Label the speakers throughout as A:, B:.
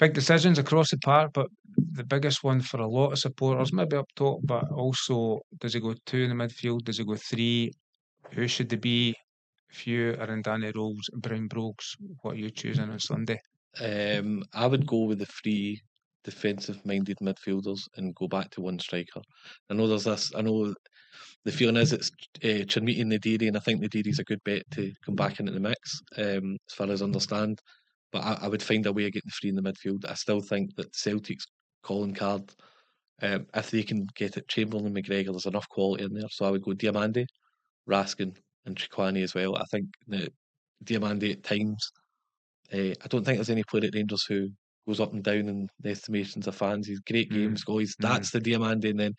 A: big decisions across the park, but the biggest one for a lot of supporters, maybe up top, but also, does he go 2 in the midfield? Does he go 3? Who should they be? If you are in Danny Rowles, Brown Brogues, what are you choosing on Sunday?
B: I would go with the 3 defensive-minded midfielders and go back to 1 striker. I know there's this. I know the feeling is it's Chermiti and Nadiri, and I think Nadiri's a good bet to come back into the mix, as far as I understand. But I would find a way of getting the 3 in the midfield. I still think that Celtic's calling card, if they can get it, Chamberlain and McGregor, there's enough quality in there. So I would go Diomande, Raskin, and Chukwuani as well. I think that Diomande at times, I don't think there's any player at Rangers who goes up and down in the estimations of fans. He's great games, guys. That's the Diomande, and then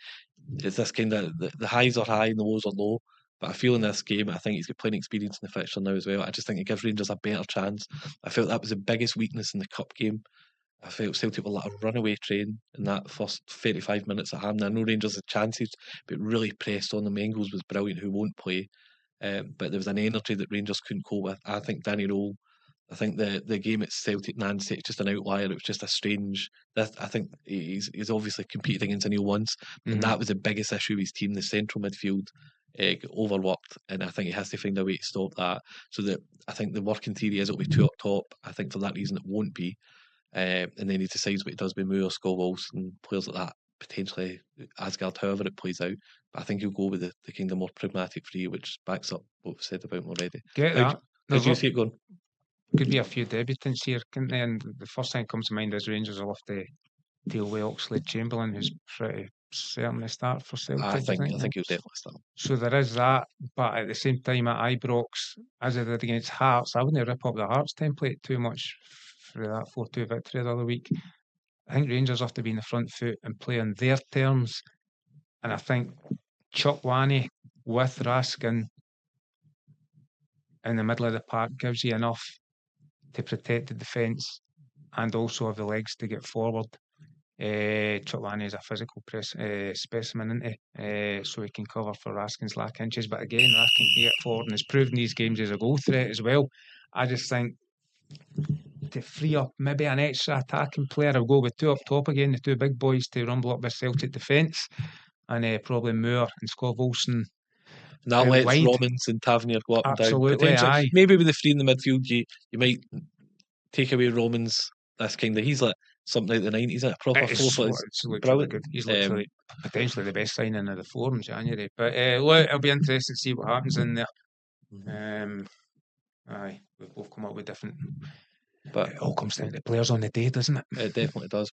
B: it's this kind of the highs are high and the lows are low. But I feel in this game, I think he's got plenty of experience in the fixture now as well. I just think it gives Rangers a better chance. I felt that was the biggest weakness in the cup game. I felt Celtic were like a runaway train in that first 35 minutes at Hampden. I know Rangers had chances, but really pressed on them. Engels was brilliant, who won't play. But there was an energy that Rangers couldn't cope with. I think Danny Rowell, I think the game at Celtic Nancy, it's just an outlier. It was just a strange. I think he's obviously competed against Neil once, and that was the biggest issue with his team. The central midfield got overworked, and I think he has to find a way to stop that. So that I think the working theory is it'll be 2 up top. I think for that reason it won't be, and then he decides what he does with Moore, Scott Wilson, players like that, potentially Asgard, however it plays out. But I think he'll go with the kind of more pragmatic 3, which backs up what we've said about him already.
A: Get that.
B: How do you see it going?
A: Could be a few debutants here, couldn't they? And the first thing that comes to mind is Rangers will have to deal with Oxlade-Chamberlain, who's pretty certainly start for Celtic.
B: I think he'll definitely start.
A: So there is that, but at the same time at Ibrox, as I did against Hearts, I wouldn't rip up the Hearts template too much for that 4-2 victory the other week. I think Rangers have to be in the front foot and play on their terms. And I think Chukwuani with Raskin in the middle of the park gives you enough to protect the defence and also have the legs to get forward. Chukwuani is a physical specimen, isn't he? So he can cover for Raskin's lack inches. But again, Raskin can get forward and has proven these games as a goal threat as well. I just think to free up maybe an extra attacking player, I'll go with 2 up top again, the 2 big boys to rumble up with Celtic defence, and probably Moore and Scott Wilson.
B: And that lets Romans and Tavernier go up
A: Absolutely,
B: and down. Maybe with the 3 in the midfield, you might take away Romans. That's kind of, he's like something like the 90s, a proper forward.
A: It's brilliant. Good. He's literally potentially the best signing of the 4 in January. But look, it'll be interesting to see what happens in there. We've both come up with different. But it all comes down to the players on the day, doesn't it?
B: It definitely does.